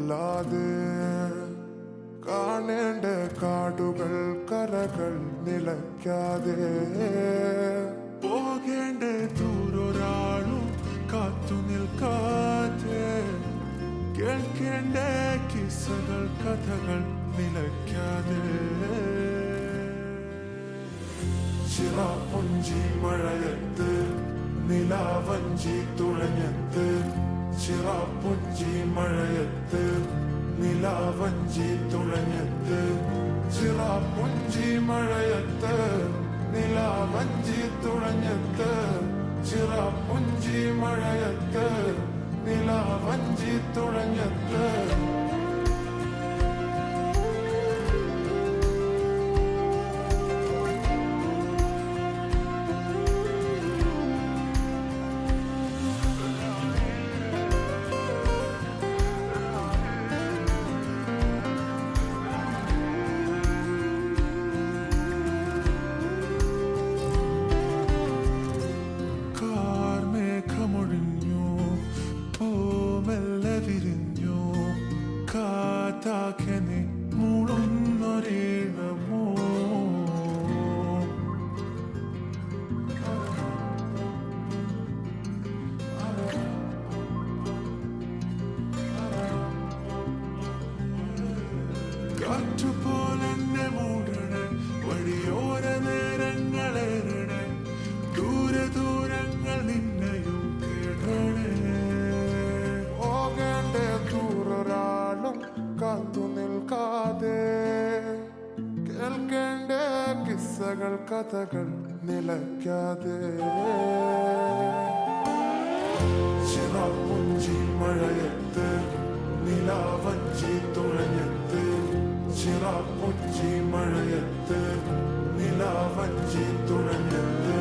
ഇല്ലാതെ കാണേണ്ട കാടുകൾ കരകൾ നിലയ്ക്കാതെ പോകേണ്ട ദൂരൊരാളും കാത്തു നിൽക്കാതെ കേൾക്കേണ്ട കിസ്സകൾ കഥകൾ നിലയ്ക്കാതെ ചിറാപ്പുഞ്ചി മഴയത്ത് നിലാവഞ്ചി തുഴഞ്ഞത്ത് ചിറാപ്പുഞ്ചി മഴയത്ത് നിലാവഞ്ചി തുഴഞ്ഞത്ത് ചിറാപ്പുഞ്ചി മഴയത്ത് നിലാവഞ്ചി തുഴഞ്ഞത്ത് ചിറാപ്പുഞ്ചി മഴയത്ത് നിലാവഞ്ചി തുഴഞ്ഞത്ത് വിരിഞ്ഞു കാത്താക്കനെ മൂളുന്നൊരീണമോ കാറ്റുപോലെന്നെ മൂടണേ വഴിയോര നേരങ്ങളേറണേ ദൂരെ ദൂരങ്ങൾ നിന്നെയും കേടണേ ദൂരൊരാളും കാത്തു നിൽക്കാതെ കേൾക്കേണ്ട കിസ്സകൾ കഥകൾ നിലയ്ക്കാതെ ചിറാപ്പുഞ്ചി മഴയത്ത് നിലാവഞ്ചി തുഴഞ്ഞത്ത് ചിറാപ്പുഞ്ചി മഴയത്ത് നിലാവഞ്ചി തുഴഞ്ഞത്ത്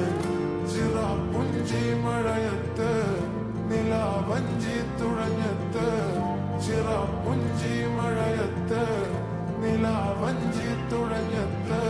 ചിറാപ്പുഞ്ചി മഴയത്ത് നിലാവഞ്ചി തുഴഞ്ഞത്ത് ചിറാപ്പുഞ്ചി മഴയത്ത് നിലാവഞ്ചി തുഴഞ്ഞത്ത്